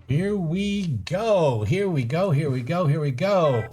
Here we go. Here we go. Here we go. Here we go.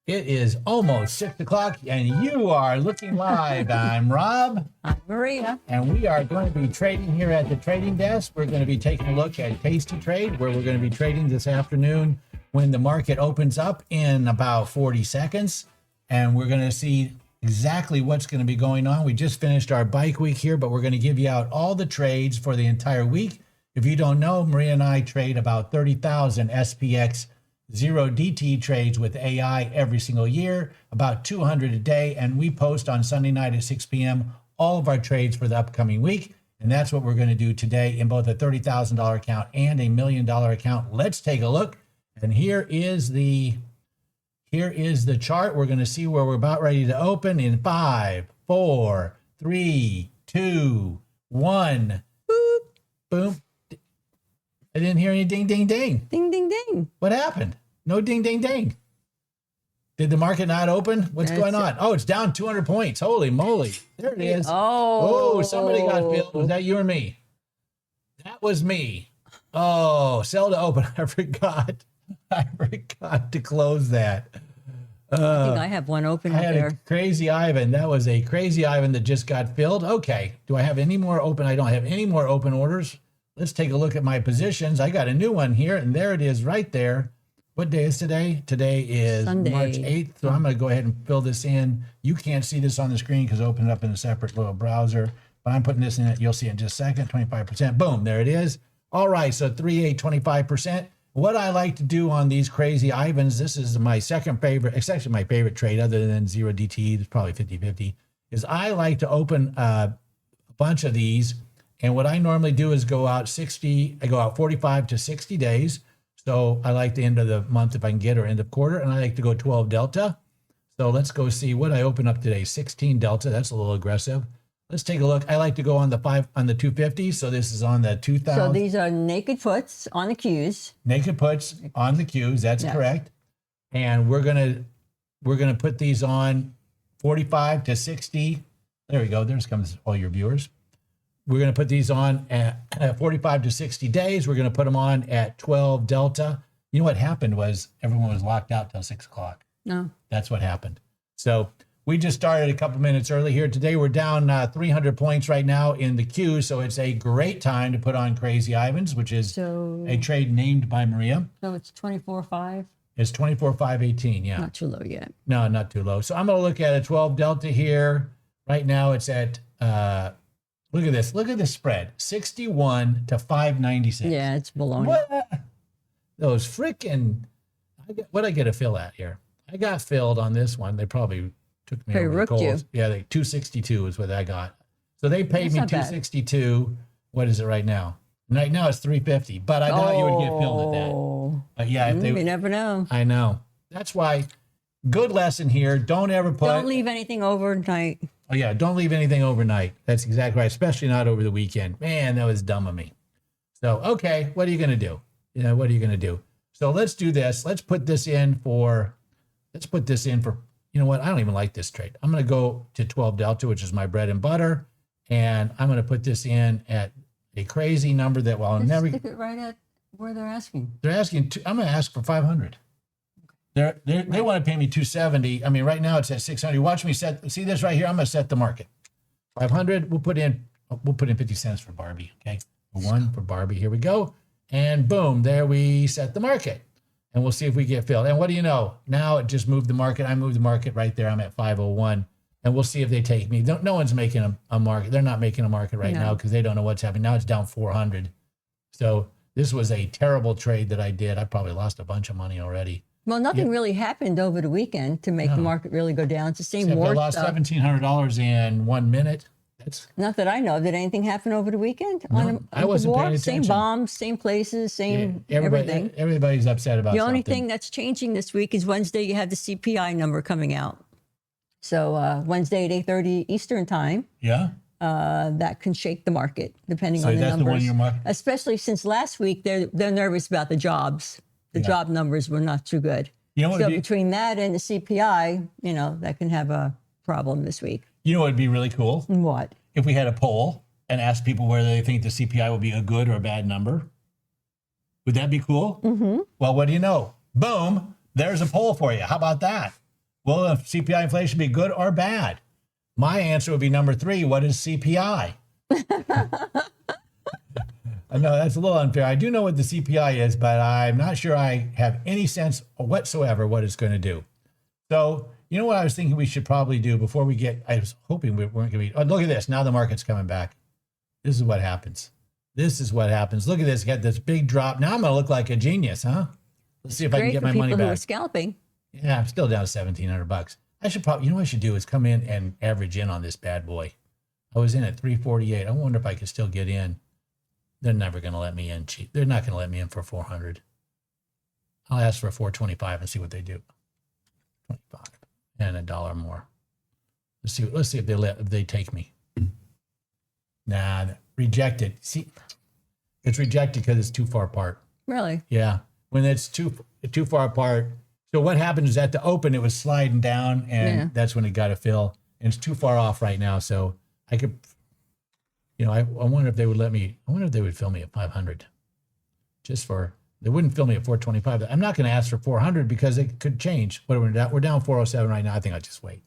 It is almost 6 o'clock and you are looking live. I'm Rob. I'm Maria. And we are going to be trading here at the trading desk. We're going to be taking a look at Tasty Trade, where we're going to be trading this afternoon when the market opens up in about 40 seconds. And we're going to see exactly what's going to be going on. We just finished our bike week here, but we're going to give you out all the trades for the entire week. If you don't know, Maria and I trade about 30,000 SPX 0dte trades with AI every single year, about 200 a day, and we post on Sunday night at 6 p.m. all of our trades for the upcoming week, and that's what we're going to do today in both a $30,000 account and a $1 million account. Let's take a look, and here is the chart. We're going to see where we're about ready to open in 5, 4, 3, 2, 1. Boop, boom. I didn't hear any ding, ding, ding. Ding, ding, ding. What happened? No ding, ding, ding. Did the market not open? What's going on? Oh, it's down 200 points. Holy moly. There it is. Oh, somebody got filled. Was that you or me? That was me. Oh, sell to open. I forgot to close that. I think I have one open up there. I had a crazy Ivan. That was a crazy Ivan that just got filled. Okay. Do I have any more open? I don't have any more open orders. Let's take a look at my positions. I got a new one here, and there it is right there. What day is today? Today is Sunday. March 8th, so I'm going to go ahead and fill this in. You can't see this on the screen because I opened it up in a separate little browser, but I'm putting this in it. You'll see it in just a second, 25%. Boom, there it is. All right, so 3/8, 25%. What I like to do on these crazy Ivans, this is my second favorite, it's actually my favorite trade other than 0dte, it's probably 50-50, is I like to open a bunch of these. And what I normally do is go out 45 to 60 days. So I like the end of the month if I can get, or end of quarter. And I like to go 12 delta. So let's go see what I open up today. 16 delta. That's a little aggressive. Let's take a look. I like to go on the 250. So this is on the 2000. So these are naked puts on the Qs. Naked puts on the Qs. That's correct. And we're gonna put these on 45 to 60. There we go. There comes all your viewers. We're going to put these on at 45 to 60 days. We're going to put them on at 12 delta. You know what happened was everyone was locked out till 6 o'clock. No. That's what happened. So we just started a couple minutes early here. Today we're down 300 points right now in the Q. So it's a great time to put on Crazy Ivans, which is a trade named by Maria. So it's 24.5. It's 24.518. Yeah. Not too low yet. No, not too low. So I'm going to look at a 12 delta here. Right now it's at... Look at this. Look at this spread. 61 to 596. Yeah, it's baloney. What? Those freaking... What'd I get a fill at here? I got filled on this one. They probably took me over the coals. Yeah, 262 is what I got. So they paid me 262. Bad. What is it right now? Right now it's 350. But I thought you would get filled at that. But yeah, if they, you never know. I know. That's why... Good lesson here. Don't ever put... Don't leave anything overnight. Oh, yeah. Don't leave anything overnight. That's exactly right. Especially not over the weekend. Man, that was dumb of me. So, okay. What are you going to do? What are you going to do? So let's do this. Let's put this in for, you know what? I don't even like this trade. I'm going to go to 12 delta, which is my bread and butter. And I'm going to put this in at a crazy number that will never... Stick it right at where they're asking. They're asking... I'm going to ask for 500. They want to pay me 270. I mean, right now it's at 600. Watch me see this right here. I'm going to set the market. 500. We'll put in 50 cents for Barbie. Okay. One for Barbie. Here we go. And boom, there we set the market. And we'll see if we get filled. And what do you know? Now it just moved the market. I moved the market right there. I'm at 501. And we'll see if they take me. No one's making a market. They're not making a market right now because they don't know what's happening. Now it's down 400. So this was a terrible trade that I did. I probably lost a bunch of money already. Well, nothing really happened over the weekend to make the market really go down. It's the same war stuff. I lost $1,700 in 1 minute. That's not that I know. Did anything happen over the weekend? No, I wasn't paying attention. Same bombs, same places, same everything. Everybody's upset about something. The only thing that's changing this week is Wednesday. You have the CPI number coming out. So Wednesday at 8:30 Eastern time. Yeah. That can shake the market depending on the numbers. So that's the one you're marking? Especially since last week they're nervous about the jobs. The job numbers were not too good. So between that and the CPI, that can have a problem this week. You know what would be really cool? What? If we had a poll and asked people whether they think the CPI will be a good or a bad number. Would that be cool? Mm-hmm. Well, what do you know? Boom, there's a poll for you. How about that? Will CPI inflation be good or bad? My answer would be number 3. What is CPI? I know that's a little unfair. I do know what the CPI is, but I'm not sure I have any sense whatsoever what it's going to do. So, you know what I was thinking we should probably do before we get, I was hoping we weren't going to be, oh, look at this. Now the market's coming back. This is what happens. This is what happens. Look at this. Got this big drop. Now I'm going to look like a genius, huh? Let's see if I can get my money back. People who are scalping. Yeah, I'm still down to $1,700. I should probably, you know what I should do is come in and average in on this bad boy. I was in at 348. I wonder if I could still get in. They're never going to let me in cheap. They're not going to let me in for 400. I'll ask for 425 and see what they do. 25 and $1 more. Let's see if they take me. Nah, rejected. See, it's rejected because it's too far apart. Really? Yeah. When it's too far apart. So what happened is at the open, it was sliding down, and that's when it got a fill. And it's too far off right now. So I could, I wonder if they would let me, I wonder if they would fill me at 500. They wouldn't fill me at 425. I'm not going to ask for 400 because it could change. We're down 407 right now. I think I'll just wait.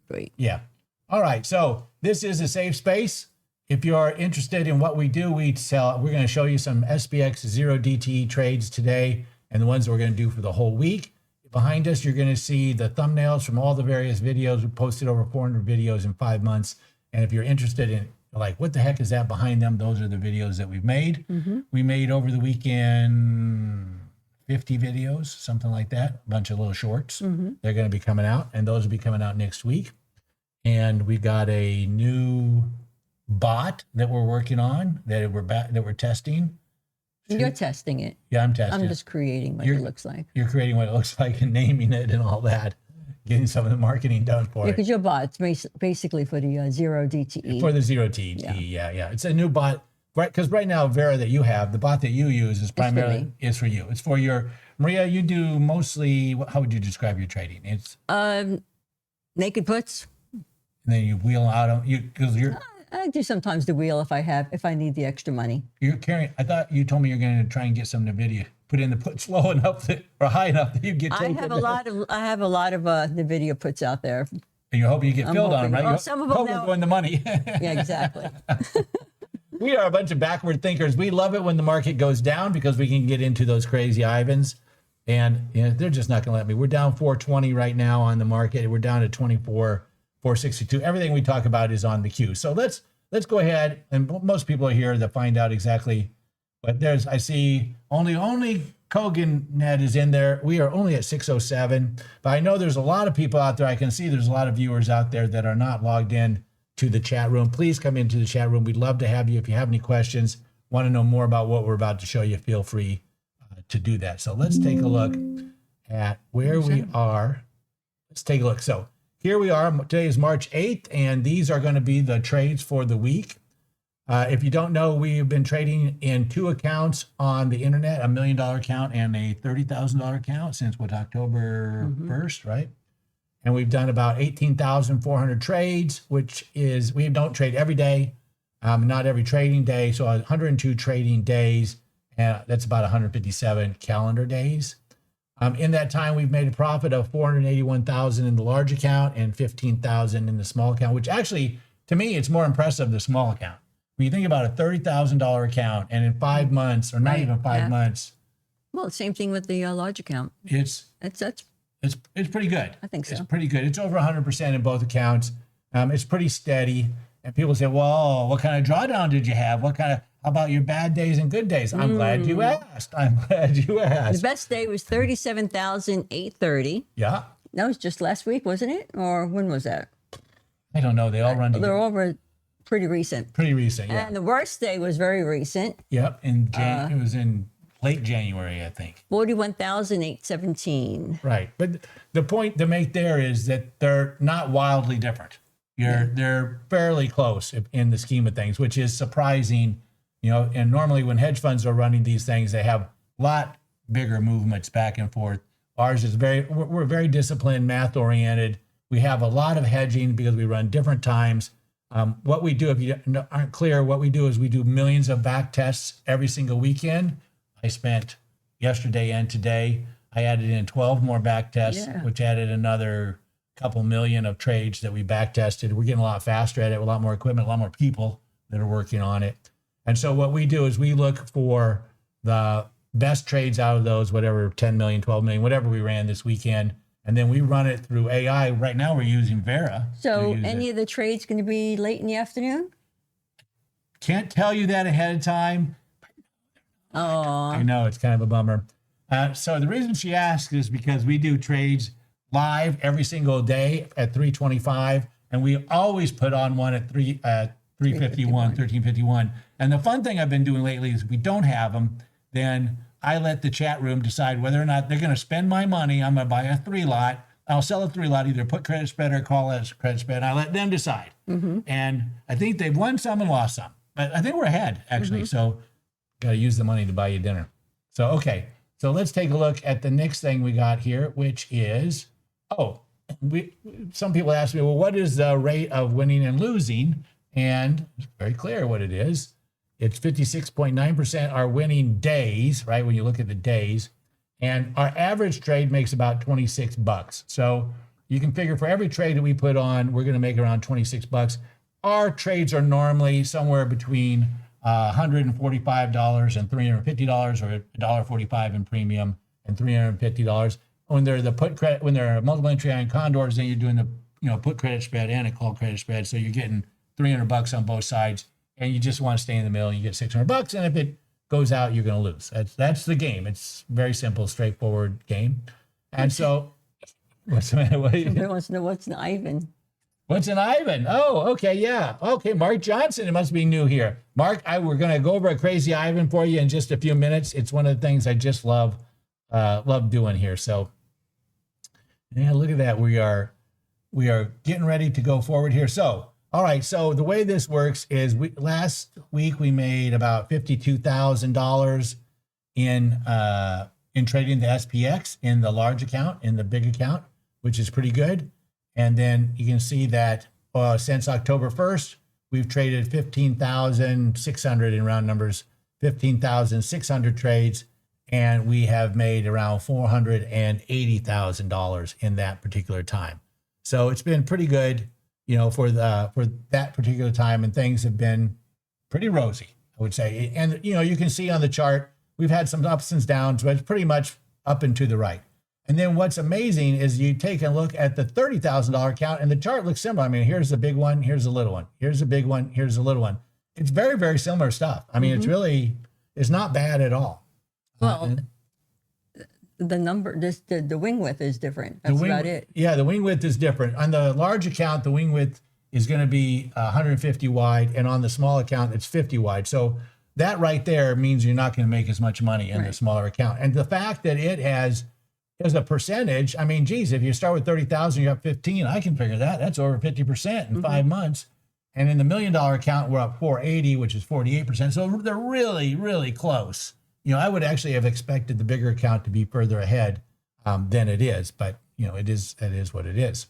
Wait. Yeah. All right. So this is a safe space. If you're interested in what we do, we're going to show you some SPX 0dte trades today and the ones that we're going to do for the whole week. Behind us, you're going to see the thumbnails from all the various videos. We posted over 400 videos in 5 months. And if you're interested in, like, what the heck is that behind them? Those are the videos that we've made. Mm-hmm. We made over the weekend 50 videos, something like that, a bunch of little shorts. Mm-hmm. They're going to be coming out, and those will be coming out next week. And we got a new bot that we're working on that we're testing. You're testing it. Yeah, I'm testing. I'm just creating what it looks like. You're creating what it looks like and naming it and all that, getting some of the marketing done for it. Yeah, because your bot's basically for the 0dte. For the 0dte, yeah. It's a new bot, right? Because right now, Vera, that you have, the bot that you use is primarily for you. It's for your, Maria, you do mostly, how would you describe your trading? It's naked puts. And then you wheel out because you're. I do sometimes the wheel if I need the extra money. You're carrying. I thought you told me you're going to try and get some NVIDIA. Put in the puts low enough or high enough that you get. I have a lot of NVIDIA puts out there. And you're hoping you get filled on them, right? Well, some of them now win the money. Yeah, exactly. We are a bunch of backward thinkers. We love it when the market goes down because we can get into those crazy Ivans, and they're just not going to let me. We're down 420 right now on the market. We're down to 462. Everything we talk about is on the queue. So let's go ahead, and most people are here to find out exactly. But I see only Kogan Net is in there. We are only at 607. But I know there's a lot of people out there. I can see there's a lot of viewers out there that are not logged in to the chat room. Please come into the chat room. We'd love to have you. If you have any questions, want to know more about what we're about to show you, feel free to do that. So let's take a look at where we are. Let's take a look. So here we are. Today is March 8th, and these are going to be the trades for the week. If you don't know, we've been trading in 2 accounts on the internet, $1 million account and a $30,000 account since October 1st, right? And we've done about 18,400 trades, which is, we don't trade every day, not every trading day. So 102 trading days, and that's about 157 calendar days. In that time, we've made a profit of 481,000 in the large account and 15,000 in the small account, which actually, to me, it's more impressive, the small account. When you think about a $30,000 account and in 5 months, or not even 5 months. Well, same thing with the large account. It's pretty good. I think so. It's pretty good. It's over 100% in both accounts. It's pretty steady. And people say, well, what kind of drawdown did you have? How about your bad days and good days? I'm glad you asked. The best day was 37,830. Yeah. That was just last week, wasn't it? Or when was that? I don't know. They all run together. They're over pretty recent. Pretty recent, yeah. And the worst day was very recent. Yep. It was in late January, I think. 41,817. Right. But the point to make there is that they're not wildly different. They're fairly close in the scheme of things, which is surprising. And normally when hedge funds are running these things, they have a lot bigger movements back and forth. Ours is we're very disciplined, math oriented. We have a lot of hedging because we run different times. What we do, if you aren't clear, what we do is we do millions of back tests every single weekend. I spent yesterday and today. I added in 12 more back tests, which added another couple million of trades that we back tested. We're getting a lot faster at it, with a lot more equipment, a lot more people that are working on it. And so what we do is we look for the best trades out of those, whatever, 10 million, 12 million, whatever we ran this weekend. And then we run it through AI. Right now we're using Vera. So any of the trades going to be late in the afternoon? Can't tell you that ahead of time. Oh, I know, it's kind of a bummer. So the reason she asked is because we do trades live every single day at 3:25, and we always put on one at 3:51, 13:51. And the fun thing I've been doing lately is if we don't have them, then I let the chat room decide whether or not they're going to spend my money. I'm going to buy a 3-lot. I'll sell a 3-lot, either put credit spread or call as credit spread. I let them decide. And I think they've won some and lost some. But I think we're ahead, actually. So got to use the money to buy you dinner. So, okay. So let's take a look at the next thing we got here, which is, some people ask me, well, what is the rate of winning and losing? And it's very clear what it is. It's 56.9% are winning days, right? When you look at the days. And our average trade makes about $26. So you can figure for every trade that we put on, we're going to make around $26. Our trades are normally somewhere between $145 and $350, or $1.45 in premium and $350. When they're the put credit, when they're multiple entry iron condors, then you're doing the put credit spread and a call credit spread. So you're getting $300 on both sides, and you just want to stay in the middle. And you get $600, and if it goes out, you're going to lose. That's the game. It's very simple, straightforward game. And so, what's the matter? Somebody wants to know what's an Ivan. What's an Ivan? Oh, okay, yeah. Okay, Mark Johnson, it must be new here. Mark, we're going to go over a crazy Ivan for you in just a few minutes. It's one of the things I just love doing here. So, yeah, look at that. We are getting ready to go forward here. So, all right. So the way this works is last week we made about $52,000 in trading the SPX in the large account, in the big account, which is pretty good. And then you can see that since October 1st, we've traded 15,600 in round numbers, 15,600 trades, and we have made around $480,000 in that particular time. So it's been pretty good, for that particular time, and things have been pretty rosy, I would say. And you can see on the chart, we've had some ups and downs, but it's pretty much up and to the right. And then what's amazing is you take a look at the $30,000 account, and the chart looks similar. I mean, here's the big one, here's the little one, here's the big one, here's the little one. It's very, very similar stuff. I mean, it's not bad at all. Well, the number, the wing width is different. That's about it. Yeah, the wing width is different. On the large account, the wing width is going to be 150 wide, and on the small account, it's 50 wide. So that right there means you're not going to make as much money in the smaller account. And the fact that it has a percentage, I mean, geez, if you start with 30,000, you're up 15. I can figure that. That's over 50% in 5 months. And in the $1 million account, we're up 480, which is 48%. So they're really, really close. I would actually have expected the bigger account to be further ahead than it is, but it is what it is.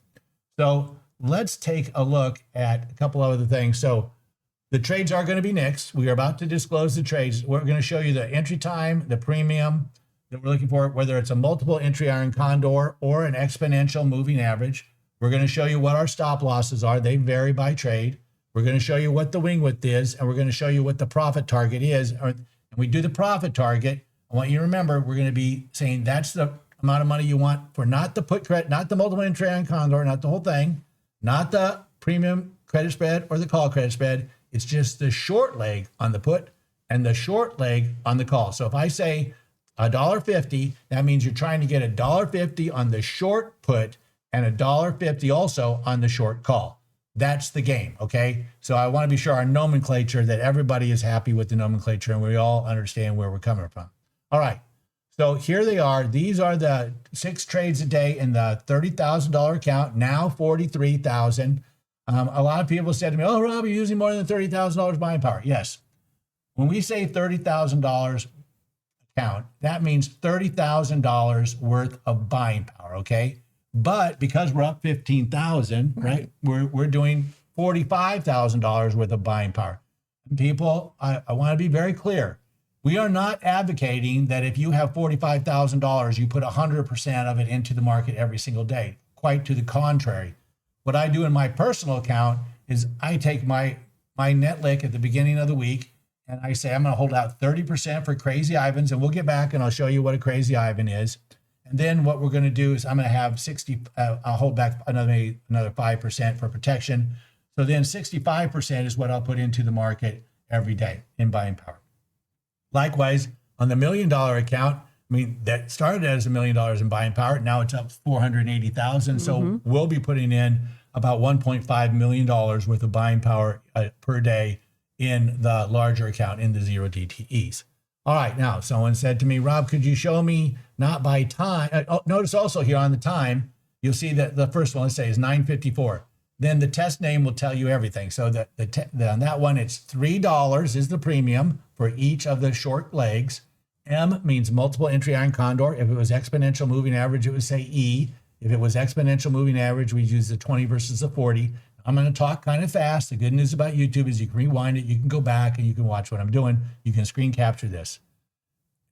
So let's take a look at a couple of other things. So the trades are going to be next. We are about to disclose the trades. We're going to show you the entry time, the premium that we're looking for, whether it's a multiple entry iron condor or an exponential moving average. We're going to show you what our stop losses are. They vary by trade. We're going to show you what the wing width is, and we're going to show you what the profit target is. And we do the profit target. I want you to remember, we're going to be saying that's the amount of money you want for not the put credit, not the multiple entry iron condor, not the whole thing, not the premium credit spread or the call credit spread. It's just the short leg on the put and the short leg on the call. So if I say $1.50, that means you're trying to get $1.50 on the short put and $1.50 also on the short call. That's the game, okay? So I want to be sure our nomenclature, that everybody is happy with the nomenclature and we all understand where we're coming from. All right, so here they are. These are the 6 trades a day in the $30,000 account, now $43,000. A lot of people said to me, oh, Rob, you're using more than $30,000 buying power. Yes. When we say $30,000 account, that means $30,000 worth of buying power, okay? But because we're up 15,000, right? We're doing $45,000 worth of buying power. And people, I want to be very clear. We are not advocating that if you have $45,000, you put 100% of it into the market every single day. Quite to the contrary. What I do in my personal account is I take my net lick at the beginning of the week and I say I'm going to hold out 30% for Crazy Ivans, and we'll get back and I'll show you what a Crazy Ivan is. And then what we're going to do is I'm going to have I'll hold back another 5% for protection. So then 65% is what I'll put into the market every day in buying power. Likewise, on the $1 million account, I mean, that started as $1 million in buying power. Now it's up 480,000. So we'll be putting in about $1.5 million worth of buying power per day in the larger account in the 0DTEs. All right. Now, someone said to me, Rob, could you show me not by time? Notice also here on the time, you'll see that the first one, let's say, is 9:54. Then the test name will tell you everything. So on that one, it's $3 is the premium for each of the short legs. M means multiple entry iron condor. If it was exponential moving average, it would say E. If it was exponential moving average, we use the 20 versus the 40. I'm going to talk kind of fast. The good news about YouTube is you can rewind it. You can go back and you can watch what I'm doing. You can screen capture this.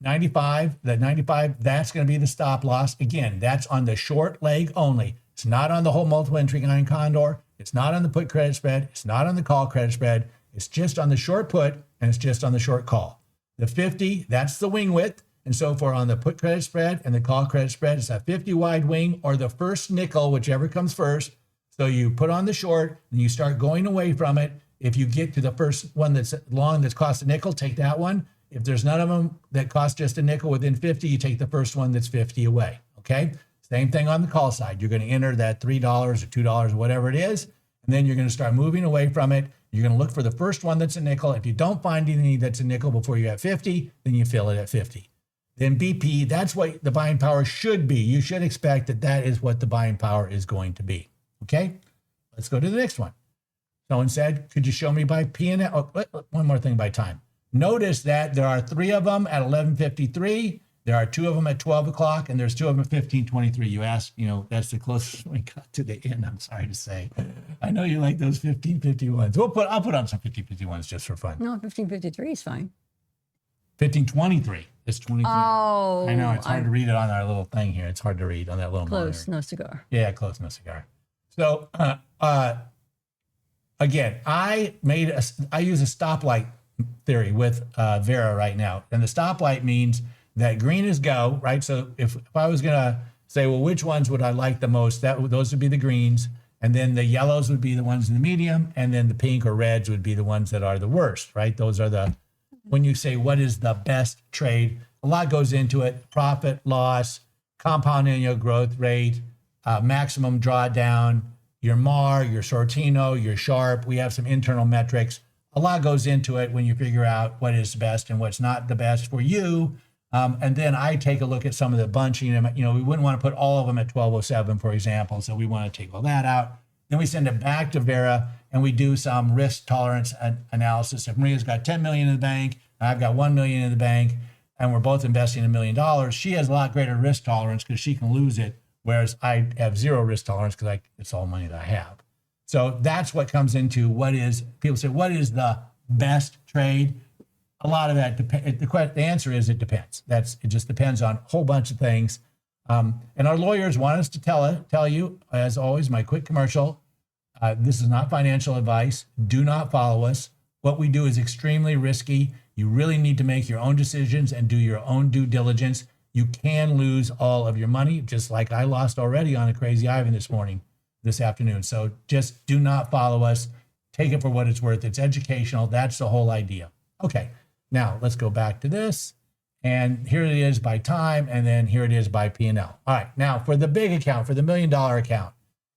95, that's going to be the stop loss. Again, that's on the short leg only. It's not on the whole multiple entry iron condor. It's not on the put credit spread. It's not on the call credit spread. It's just on the short put, and it's just on the short call. The 50, that's the wing width. And so for on the put credit spread and the call credit spread, it's a 50 wide wing or the first nickel, whichever comes first. So you put on the short and you start going away from it. If you get to the first one that's long that's cost a nickel, take that one. If there's none of them that cost just a nickel within 50, you take the first one that's 50 away. Okay. Same thing on the call side. You're going to enter that $3 or $2, whatever it is, and then you're going to start moving away from it. You're going to look for the first one that's a nickel. If you don't find any that's a nickel before you're at 50, then you fill it at 50. Then BP, that's what the buying power should be. You should expect that that is what the buying power is going to be. Okay, let's go to the next one. Someone said, could you show me by P&L? Oh, one more thing by time. Notice that there are 3 of them at 11:53. There are 2 of them at 12 o'clock, and there's 2 of them at 15:23. You asked, that's the closest we got to the end. I'm sorry to say. I know you like those 15:51s. I'll put on some 15:51s just for fun. No, 15:53 is fine. 15:23. It's 23. Oh, I know it's hard to read it on our little thing here. It's hard to read on that little close, monitor. no cigar. Yeah, close, no cigar. So again, I use a stoplight theory with Vera right now, and the stoplight means that green is go, right? So if I was gonna say, well, which ones would I like the most? Those would be the greens, and then the yellows would be the ones in the medium, and then the pink or reds would be the ones that are the worst, right? Those are when you say what is the best trade, a lot goes into it: profit, loss, compound annual growth rate, maximum drawdown, your MAR, your Sortino, your Sharp. We have some internal metrics. A lot goes into it when you figure out what is best and what's not the best for you. And then I take a look at some of the bunching. We wouldn't want to put all of them at 1207, for example. So we want to take all that out. Then we send it back to Vera and we do some risk tolerance analysis. If Maria's got 10 million in the bank and I've got 1 million in the bank and we're both investing $1 million, she has a lot greater risk tolerance because she can lose it, whereas I have zero risk tolerance because it's all money that I have. So that's what comes into people say, what is the best trade? A lot of that depends. The answer is it depends. It just depends on a whole bunch of things. And our lawyers want us to tell you, as always, my quick commercial, this is not financial advice. Do not follow us. What we do is extremely risky. You really need to make your own decisions and do your own due diligence. You can lose all of your money, just like I lost already on a Crazy Ivan this afternoon. So just do not follow us. Take it for what it's worth. It's educational. That's the whole idea. Okay, now let's go back to this. And here it is by time, and then here it is by P&L. All right, now for the big account, for the $1 million account,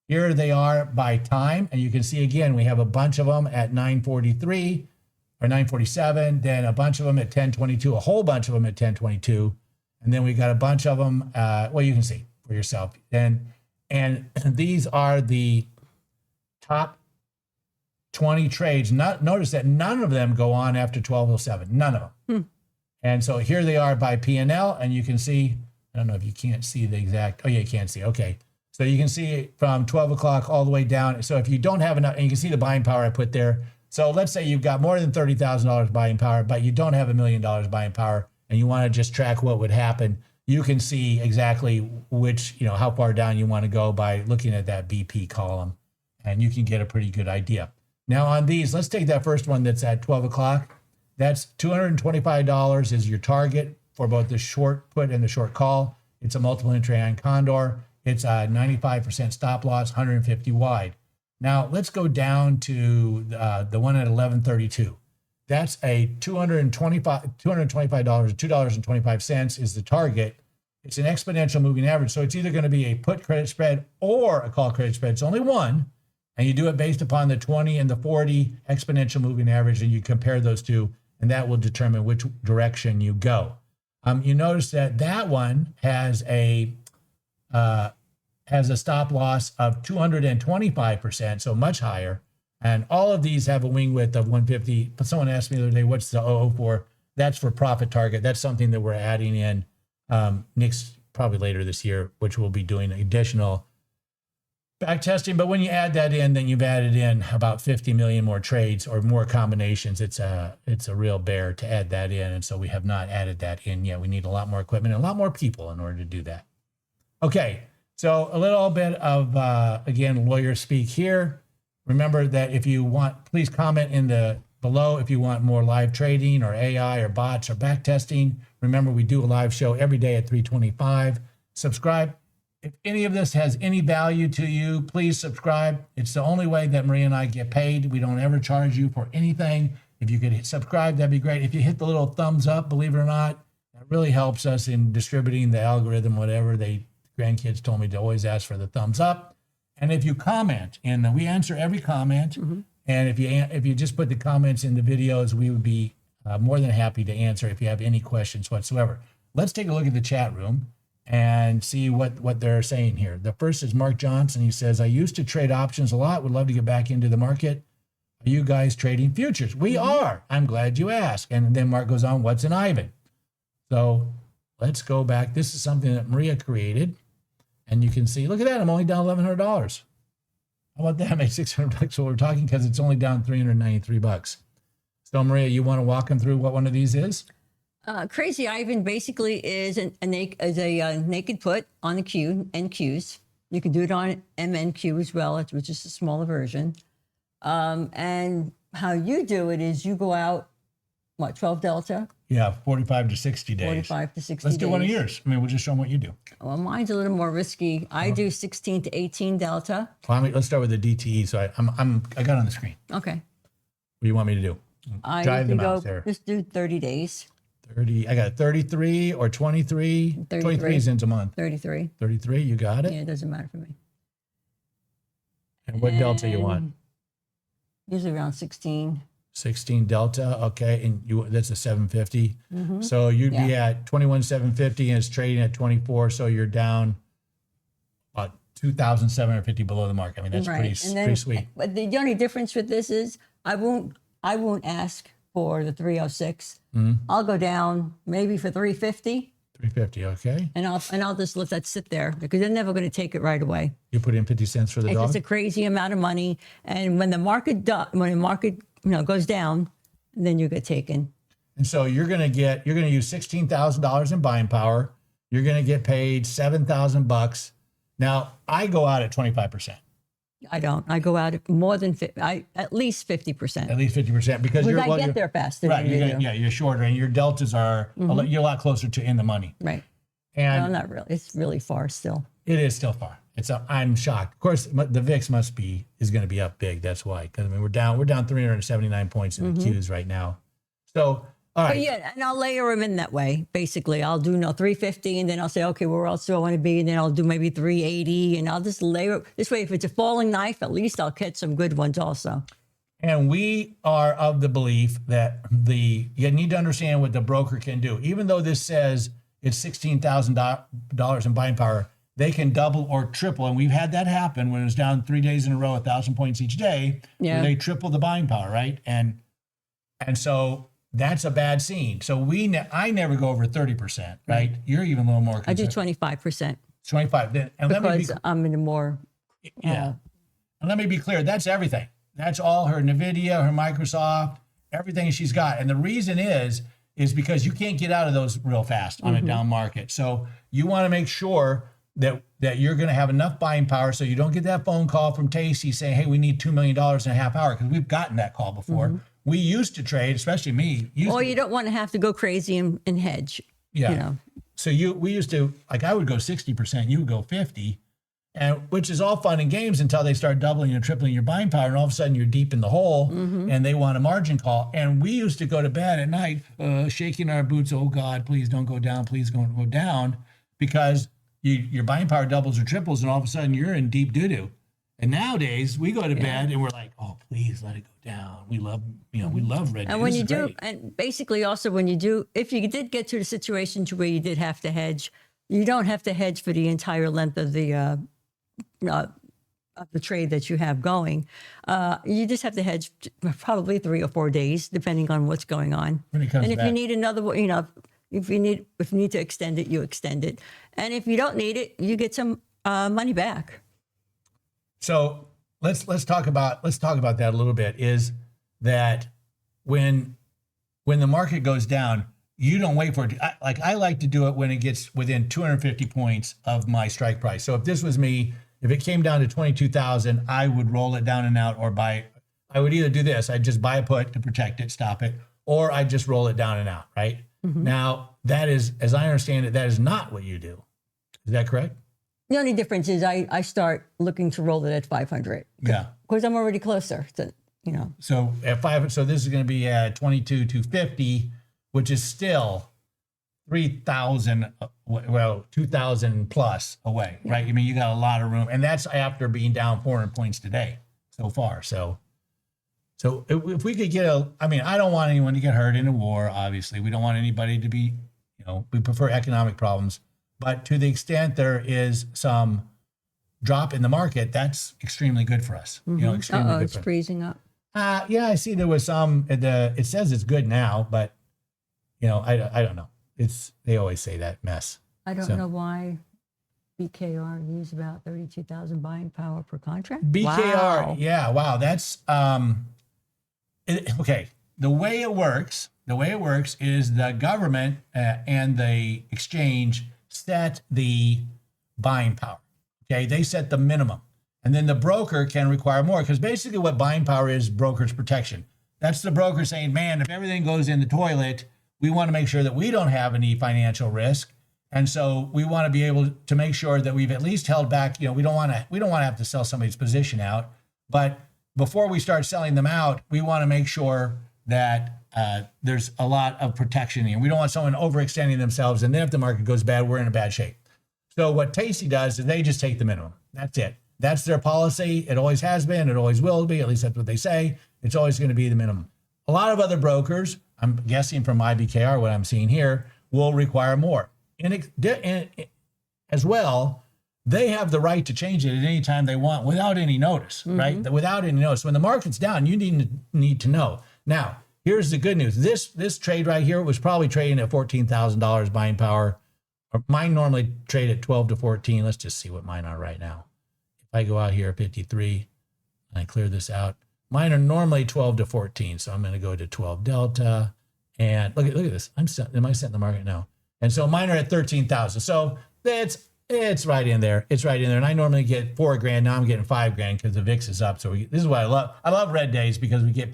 here they are by time. And you can see, again, we have a bunch of them at 9:43 or 9:47, then a bunch of them at 10:22, a whole bunch of them at 10:22. And then we got a bunch of them, you can see for yourself. And these are the top 20 trades. Notice that none of them go on after 12:07, none of them. And so here they are by P&L, and you can see, I don't know if you can't see the exact, you can't see, okay. So you can see from 12 o'clock all the way down. So if you don't have enough, and you can see the buying power I put there, So let's say you've got more than $30,000 buying power, but you don't have $1 million buying power, and you want to just track what would happen. You can see exactly which, how far down you want to go by looking at that BP column, and you can get a pretty good idea. Now on these, let's take that first one that's at 12 o'clock. That's $225 is your target for both the short put and the short call. It's a multiple entry on Condor. It's a 95% stop loss, 150 wide. Now let's go down to the one at 1132. That's a $225, $2.25 is the target. It's an exponential moving average. So it's either going to be a put credit spread or a call credit spread. It's only one. And you do it based upon the 20 and the 40 exponential moving average, and you compare those two, and that will determine which direction you go. You notice that one has a stop loss of 225%, so much higher. And all of these have a wing width of 150. But someone asked me the other day, what's the 00 for? That's for profit target. That's something that we're adding in next, probably later this year, which we'll be doing additional back testing. But when you add that in, then you've added in about 50 million more trades or more combinations. It's a real bear to add that in. And so we have not added that in yet. We need a lot more equipment and a lot more people in order to do that. Okay, so a little bit of, again, lawyer speak here. Remember that if you want, please comment in the below if you want more live trading or AI or bots or back testing. Remember, we do a live show every day at 3:25. Subscribe. If any of this has any value to you, please subscribe. It's the only way that Maria and I get paid. We don't ever charge you for anything. If you could hit subscribe, that'd be great. If you hit the little thumbs up, believe it or not, that really helps us in distributing the algorithm, whatever. Grandkids told me to always ask for the thumbs up. And if you comment, and we answer every comment, and if you just put the comments in the videos, we would be more than happy to answer if you have any questions whatsoever. Let's take a look at the chat room and see what they're saying here. The first is Mark Johnson. He says, I used to trade options a lot. Would love to get back into the market. Are you guys trading futures? We are. I'm glad you asked. And then Mark goes on, what's an Ivan? So let's go back. This is something that Maria created. And you can see, look at that. I'm only down $1,100. How about that? Make $600 while we're talking, because it's only down $393. So Maria, you want to walk them through what one of these is? Crazy Ivan basically is a naked put on the Q and Qs. You can do it on MNQ as well, which is a smaller version. And how you do it is you go out, 12 delta? Yeah, 45 to 60 days. 45 to 60 days. Let's do one of yours. I mean, we'll just show them what you do. Well, mine's a little more risky. I do 16 to 18 delta. Well, let's start with the DTE. So I got on the screen. Okay. What do you want me to do? Drive the mouse there. Just do 30 days. 30. I got 33 or 23. 33. 23 is into month. 33. 33. You got it? Yeah, it doesn't matter for me. And what delta you want? Usually around 16. 16 delta. Okay. And that's a 750. So you'd be at 21,750 and it's trading at 24. So you're down about 2,750 below the mark. I mean, that's pretty sweet. But the only difference with this is I won't ask for the 306. I'll go down maybe for 350. 350, okay. And I'll just let that sit there because they're never going to take it right away. You put in 50 cents for the dog? It's a crazy amount of money. And when the market goes down, then you get taken. And so you're going to use $16,000 in buying power. You're going to get paid $7,000. Now I go out at 25%. I don't. I go out at more than at least 50%. At least 50% because I get there faster. Right. You're shorter, and your deltas are you're a lot closer to in the money. Right. And no, not really. It's really far still. It is still far. I'm shocked. Of course, the VIX is going to be up big. That's why. Because I mean, we're down 379 points in the Qs right now. So. All right. But yeah, and I'll layer them in that way. Basically, I'll do 350, and then I'll say, okay, where else do I want to be? And then I'll do maybe 380, and I'll just layer it. This way, if it's a falling knife, at least I'll catch some good ones also. And we are of the belief that you need to understand what the broker can do. Even though this says it's $16,000 in buying power, they can double or triple. And we've had that happen when it was down 3 days in a row, 1,000 points each day. Yeah. Where they triple the buying power, right? And so that's a bad scene. So I never go over 30%, right? You're even a little more concerned. I do 25%. 25. Because I'm in a more... Yeah. And let me be clear, that's everything. That's all her NVIDIA, her Microsoft, everything she's got. And the reason is because you can't get out of those real fast on a down market. So you want to make sure that you're going to have enough buying power so you don't get that phone call from Tasty saying, hey, we need $2 million in a half hour, because we've gotten that call before. We used to trade, especially me. Or you don't want to have to go crazy and hedge. Yeah. You know. So we used to, like, I would go 60%, you would go 50%, and which is all fun and games until they start doubling and tripling your buying power, and all of a sudden you're deep in the hole, and they want a margin call. And we used to go to bed at night shaking our boots, oh God, please don't go down, please don't go down, because your buying power doubles or triples, and all of a sudden you're in deep doo-doo. And nowadays we go to bed and we're like, oh, please let it go down. We love, we love red. And when you do, and basically also when you do, if you did get to the situation to where you did have to hedge, you don't have to hedge for the entire length of the trade that you have going. You just have to hedge probably 3 or 4 days, depending on what's going on. When it comes and if back. you need another, if you need to extend it, you extend it. And if you don't need it, you get some money back. So let's talk about that a little bit. Is that when the market goes down, you don't wait for it. I like to do it when it gets within 250 points of my strike price. So if this was me, if it came down to 22,000, I would roll it down and out, or buy. I would either do this. I'd just buy a put to protect it, stop it, or I'd just roll it down and out. Right now, that is, as I understand it, that is not what you do. Is that correct? The only difference is I start looking to roll it at 500. Yeah. Because I'm already closer to, So at 5, so this is going to be at 22,250, which is still 3,000, 2,000 plus away, right? I mean, you got a lot of room, and that's after being down 400 points today so far. So if we could get I don't want anyone to get hurt in a war. Obviously, we don't want anybody to be, we prefer economic problems. But to the extent there is some drop in the market, that's extremely good for us. Extremely good. It's freezing up. Yeah, I see there was some. It says it's good now, but I don't know. They always say that mess. I don't know why BKR used about 32,000 buying power per contract. BKR, wow. Yeah, wow. That's okay. The way it works is the government and the exchange set the buying power. Okay, they set the minimum, and then the broker can require more, because basically what buying power is broker's protection. That's the broker saying, man, if everything goes in the toilet, we want to make sure that we don't have any financial risk, and so we want to be able to make sure that we've at least held back. We don't want to have to sell somebody's position out, but before we start selling them out, we want to make sure that there's a lot of protection here. We don't want someone overextending themselves, and then if the market goes bad, we're in a bad shape. So what Tasty does is they just take the minimum. That's it. That's their policy. It always has been. It always will be. At least that's what they say. It's always going to be the minimum. A lot of other brokers, I'm guessing from IBKR, what I'm seeing here, will require more. As well, they have the right to change it at any time they want without any notice, right? Without any notice. When the market's down, you need to know. Now, here's the good news. This trade right here was probably trading at $14,000 buying power. Mine normally trade at 12 to 14. Let's just see what mine are right now. If I go out here at 53 and I clear this out, mine are normally 12 to 14. So I'm going to go to 12 delta, and look at this. Am I setting the market? No. And so mine are at 13,000. So it's right in there. It's right in there. And I normally get $4,000. Now I'm getting $5,000 because the VIX is up. So this is what I love. I love red days because we get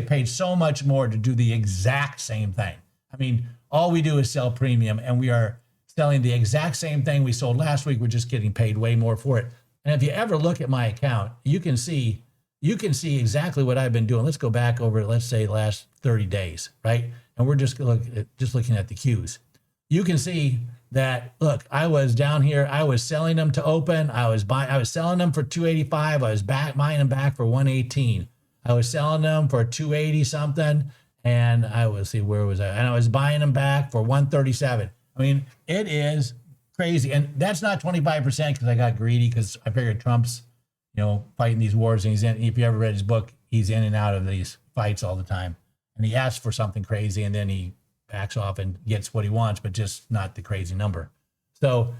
paid so much more to do the exact same thing. I mean, all we do is sell premium, and we are selling the exact same thing we sold last week. We're just getting paid way more for it. And if you ever look at my account, you can see exactly what I've been doing. Let's go back over, let's say, last 30 days, right? And we're just looking at the Qs. You can see that, look, I was down here. I was selling them to open. I was selling them for 285. I was buying them back for 118. I was selling them for 280 something. And where was I? And I was buying them back for 137. I mean, it is crazy. And that's not 25% because I got greedy, because I figured Trump's, fighting these wars. And if you ever read his book, he's in and out of these fights all the time. And he asks for something crazy, and then he backs off and gets what he wants, but just not the crazy number. So,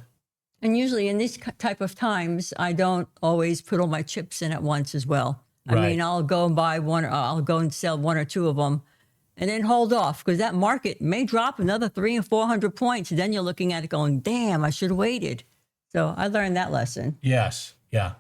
and usually in these type of times, I don't always put all my chips in at once as well. I mean, I'll go and buy one, or I'll go and sell one or two of them and then hold off because that market may drop another 300 and 400 points. Then you're looking at it going, damn, I should have waited. So I learned that lesson. Yes. Yeah.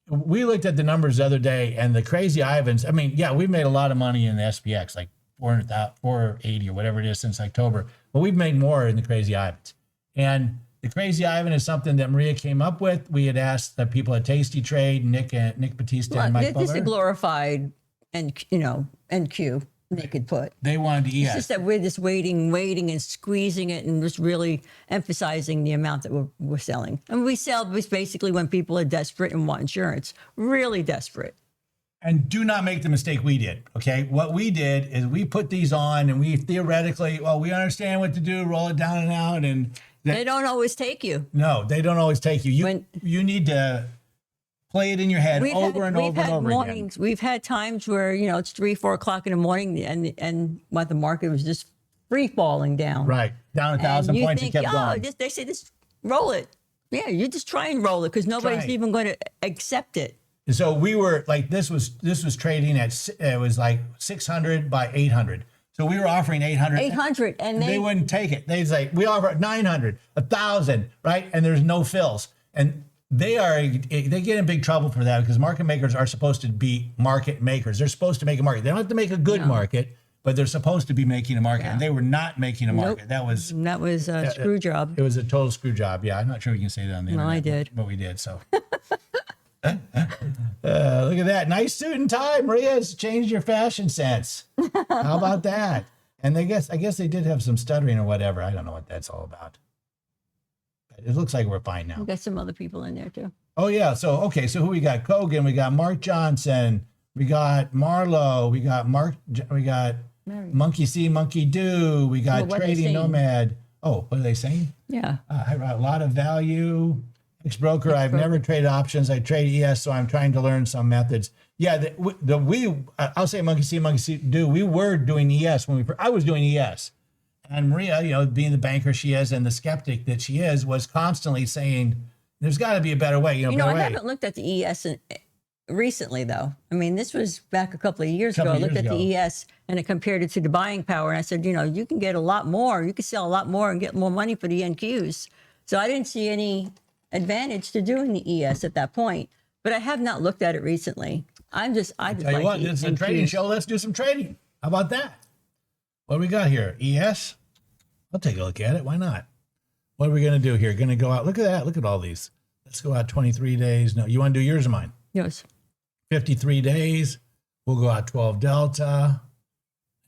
We looked at the numbers the other day and the crazy Ivans. I mean, yeah, we've made a lot of money in the SPX, like 480 or whatever it is since October, but we've made more in the crazy Ivans. And the crazy Ivan is something that Maria came up with. We had asked the people at Tasty Trade, Nick Batista, and Mike Butler. This is a glorified NQ naked put. They wanted to ES. It's just that we're just waiting and squeezing it and just really emphasizing the amount that we're selling. And we sell basically when people are desperate and want insurance, really desperate. And do not make the mistake we did, okay? What we did is we put these on and we theoretically, we understand what to do, roll it down and out. And they don't always take you. No, they don't always take you. You need to play it in your head over and over again. We've had times where, it's 3, 4 o'clock in the morning and what the market was just free falling down. Right, down 1,000 points and kept going. They say, just roll it. Yeah, you just try and roll it because nobody's even going to accept it. So we were like, this was trading at, it was like 600 by 800. So we were offering 800. 800, and they wouldn't take it. They'd say, we offer 900, 1,000, right? And there's no fills. And they get in big trouble for that because market makers are supposed to be market makers. They're supposed to make a market. They don't have to make a good market, but they're supposed to be making a market. Yeah. And they were not making a market. That was a screw job. It was a total screw job. Yeah, I'm not sure we can say that on the internet. I did. But we did, so. Look at that. Nice suit and tie. Maria's changed your fashion sense. How about that? And I guess they did have some stuttering or whatever. I don't know what that's all about. But it looks like we're fine now. We got some other people in there too. Oh, yeah. So who we got? Kogan. We got Mark Johnson. We got Marlo. We got Mary. Monkey See, Monkey Do. We got Trading Nomad. Oh, what are they saying? Yeah. I wrote a lot of value. Ex-broker, I've never traded options. I trade ES, so I'm trying to learn some methods. Yeah, I'll say Monkey See, Do. We were doing ES I was doing ES. And Maria, being the banker she is and the skeptic that she is, was constantly saying, there's got to be a better way. I haven't looked at the ES recently, though. I mean, this was back a couple of years ago. I looked at the ES and I compared it to the buying power. And I said, you can get a lot more. You can sell a lot more and get more money for the NQs. So I didn't see any advantage to doing the ES at that point, but I have not looked at it recently. I just tell you what, this is a trading show. Let's do some trading. How about that? What do we got here? ES? I'll take a look at it. Why not? What are we going to do here? Going to go out. Look at that. Look at all these. Let's go out 23 days. No, you want to do yours or mine? Yes. 53 days. We'll go out 12 delta.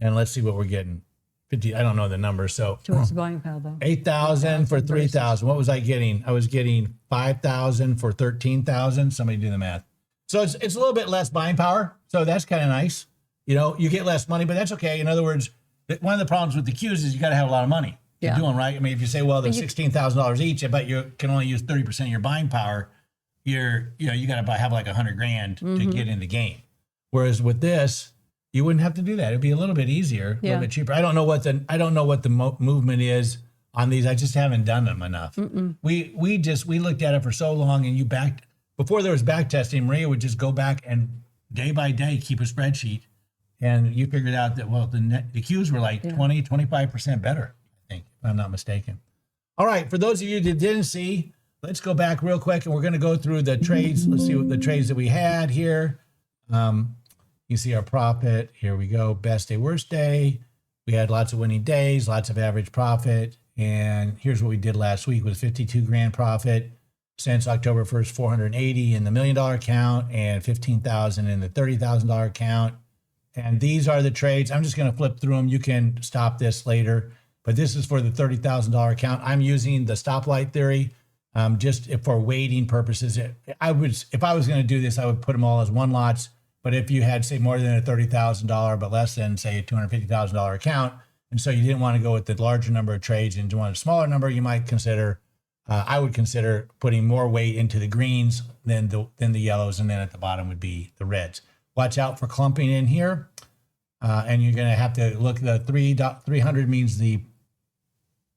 And let's see what we're getting. 50, I don't know the number. So what's the buying power though? 8,000 for 3,000. What was I getting? I was getting 5,000 for 13,000. Somebody do the math. So it's a little bit less buying power. So that's kind of nice. You get less money, but that's okay. In other words, one of the problems with the Qs is you got to have a lot of money to do them, right? I mean, if you say, well, they're $16,000 each, but you can only use 30% of your buying power, you got to have like $100,000 to get in the game. Whereas with this, you wouldn't have to do that. It'd be a little bit easier, a little bit cheaper. I don't know what the movement is on these. I just haven't done them enough. We looked at it for so long, and before there was back testing, Maria would just go back and day by day keep a spreadsheet, and you figured out that the Qs were like 20, 25% better, I think, if I'm not mistaken. All right, for those of you that didn't see, let's go back real quick, and we're going to go through the trades. Let's see what the trades that we had here. You see our profit. Here we go. Best day, worst day. We had lots of winning days, lots of average profit. And here's what we did last week with 52 grand profit since October 1st, 480 in the $1 million account and 15,000 in the $30,000 account. And these are the trades. I'm just going to flip through them. You can stop this later, but this is for the $30,000 account. I'm using the stoplight theory just for weighting purposes. If I was going to do this, I would put them all as one lots. But if you had, say, more than a $30,000, but less than, say, a $250,000 account, and so you didn't want to go with the larger number of trades and you want a smaller number, you might consider, I would consider putting more weight into the greens than the yellows, and then at the bottom would be the reds. Watch out for clumping in here, and you're going to have to look. The 300 means the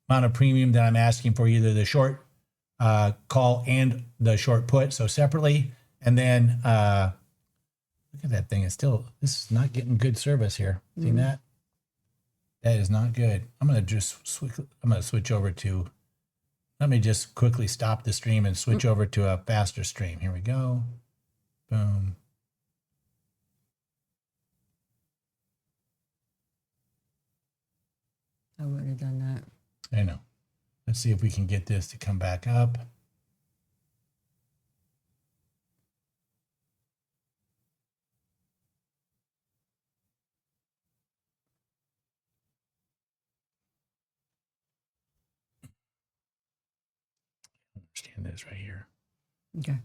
amount of premium that I'm asking for either the short call and the short put, so separately, and then Look at that thing. It's still, this is not getting good service here. See that? That is not good. I'm going to switch over to, let me just quickly stop the stream and switch over to a faster stream. Here we go. Boom. I would have done that. I know. Let's see if we can get this to come back up. Understand this right here. Okay.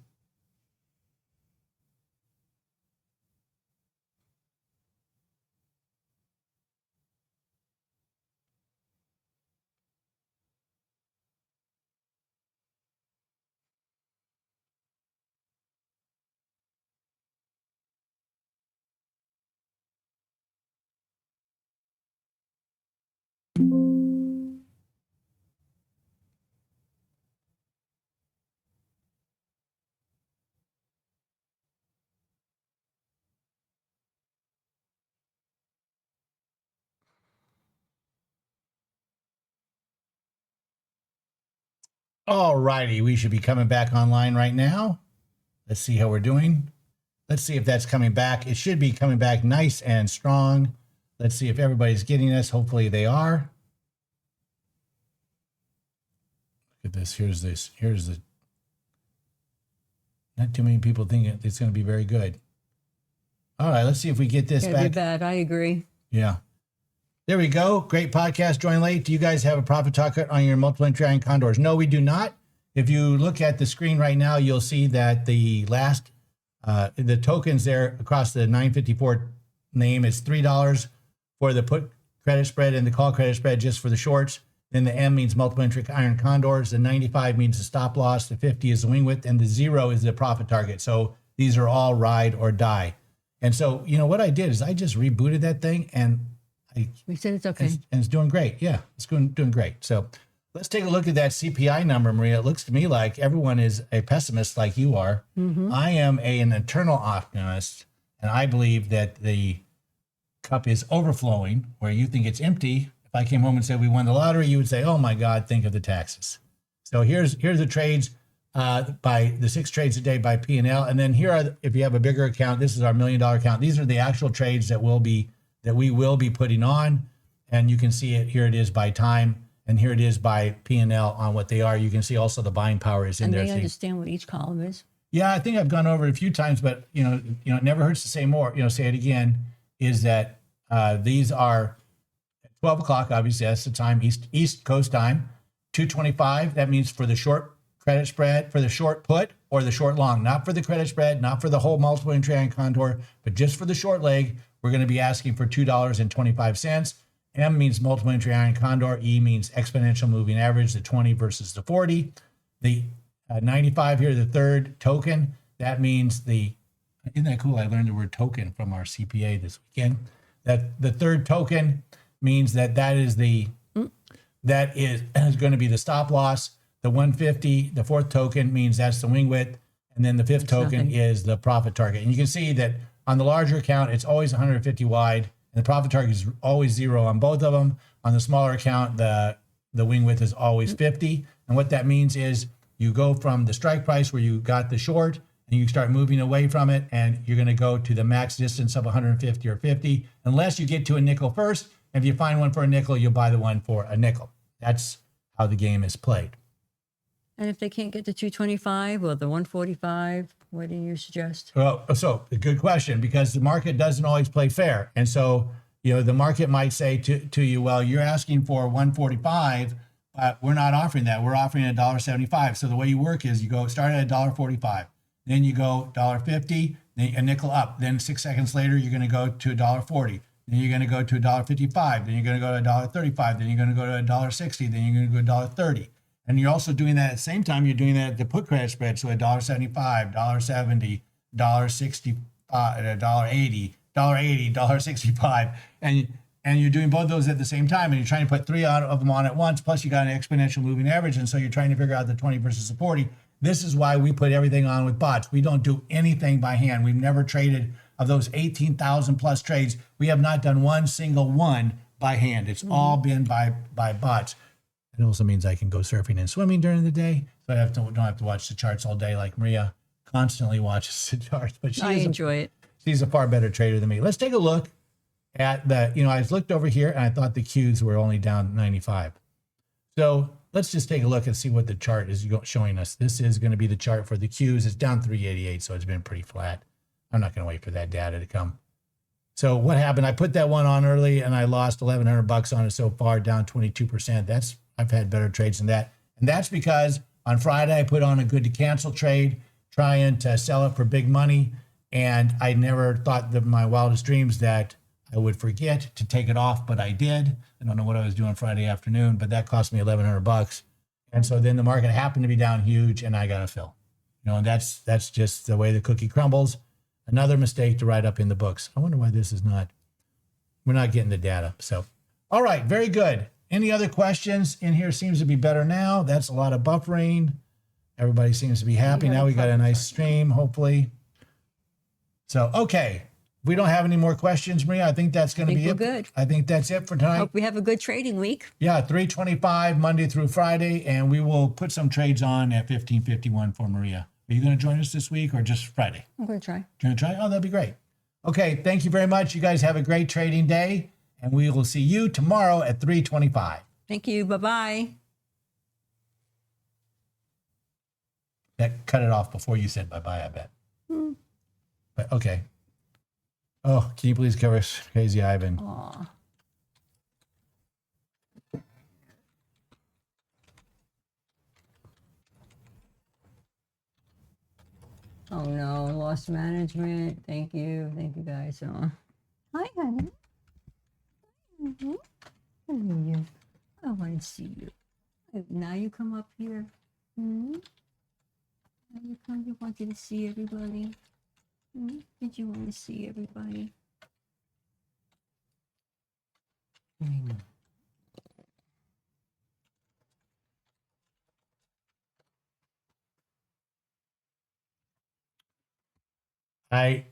All righty, we should be coming back online right now. Let's see how we're doing. Let's see if that's coming back. It should be coming back nice and strong. Let's see if everybody's getting this. Hopefully they are. Look at this. Here's this. Here's the. Not too many people think it's going to be very good. All right, let's see if we get this back. Be bad. I agree. Yeah. There we go. Great podcast. Join late. Do you guys have a profit target on your multiple entry iron condors? No, we do not. If you look at the screen right now, you'll see that the last, the tokens there across the 954 name is $3 for the put credit spread and the call credit spread just for the shorts. Then the M means multiple entry iron condors. The 95 means the stop loss. The 50 is the wing width, and the 0 is the profit target. So these are all ride or die. And so, you know, what I did is I just rebooted that thing and we said it's okay. And it's doing great. Yeah, it's doing great. So let's take a look at that CPI number, Maria. It looks to me like everyone is a pessimist like you are. I am an eternal optimist, and I believe that the cup is overflowing where you think it's empty. If I came home and said we won the lottery, you would say, oh my God, think of the taxes. So here's the trades by the 6 trades a day by P&L. And then here are, if you have a bigger account, this is our $1 million account. These are the actual trades that we will be putting on, and you can see it. Here it is by time, and here it is by P&L on what they are. You can see also the buying power is in there. And they understand what each column is. Yeah, I think I've gone over it a few times, but you know, it never hurts to say more. Say it again. Is that these are 12 o'clock? Obviously, that's the time East Coast time. 2:25. That means for the short credit spread, for the short put or the short long, not for the credit spread, not for the whole multiple entry iron condor, but just for the short leg. We're going to be asking for $2.25. M means multiple entry iron condor. E means exponential moving average, the 20 versus the 40. The 95 here, the third token, that means isn't that cool? I learned the word token from our CPA this weekend. That the third token means that is going to be the stop loss. The 150, the fourth token means that's the wing width. And then the fifth token is the profit target. And you can see that on the larger account, it's always 150 wide, and the profit target is always 0 on both of them. On the smaller account, the wing width is always 50. And what that means is you go from the strike price where you got the short, and you start moving away from it, and you're going to go to the max distance of 150 or 50, unless you get to a nickel first. And if you find one for a nickel, you'll buy the one for a nickel. That's how the game is played. And if they can't get to 225 or the 145, what do you suggest? Well, so a good question, because the market doesn't always play fair. And so, the market might say to you, well, you're asking for 145, but we're not offering that. We're offering $1.75. So the way you work is you go start at $1.45, then you go $1.50, then a nickel up. Then 6 seconds later, you're going to go to $1.40. Then you're going to go to $1.55. Then you're going to go to $1.35. Then you're going to go to $1.60. Then you're going to go to $1.30. And you're also doing that at the same time, you're doing that at the put credit spread. So $1.75, $1.70, $1.65, $1.80, $1.80, $1.65. And you're doing both those at the same time. And you're trying to put 3 of them on at once. Plus you got an exponential moving average. And so you're trying to figure out the 20 versus the 40. This is why we put everything on with bots. We don't do anything by hand. We've never traded of those 18,000 plus trades, we have not done one single one by hand. It's all been by bots. It also means I can go surfing and swimming during the day, so I don't have to watch the charts all day like Maria constantly watches the charts. But I enjoy it. She's a far better trader than me. Let's take a look at the, I looked over here and I thought the Qs were only down 95. So let's just take a look and see what the chart is showing us. This is going to be the chart for the Qs. It's down 388, so it's been pretty flat. I'm not going to wait for that data to come. So what happened? I put that one on early and I lost $1,100 on it so far, down 22%. I've had better trades than that. And that's because on Friday I put on a good to cancel trade, trying to sell it for big money. And I never thought that my wildest dreams that I would forget to take it off, but I did. I don't know what I was doing Friday afternoon, but that cost me $1,100. And so then the market happened to be down huge and I got to fill. And that's just the way the cookie crumbles. Another mistake to write up in the books. I wonder why we're not getting the data. So, all right, very good. Any other questions? In here seems to be better now. That's a lot of buffering. Everybody seems to be happy. Now we got a nice stream, hopefully. So, okay. If we don't have any more questions, Maria, I think that's going to be it. Good. I think that's it for tonight. Hope we have a good trading week. Yeah, 325 Monday through Friday, and we will put some trades on at 1551 for Maria. Are you going to join us this week or just Friday? I'm going to try. You're going to try? Oh, that'd be great. Okay, thank you very much. You guys have a great trading day, and we will see you tomorrow at 325. Thank you. Bye-bye. That cut it off before you said bye-bye, I bet. But, okay. Oh, can you please cover Crazy Ivan? Aw. Oh no, lost management. Thank you guys. Oh. Hi, honey. Hello, you. I want to see you. Now you come up here. Now you come. You wanted to see everybody. Did you want to see everybody? I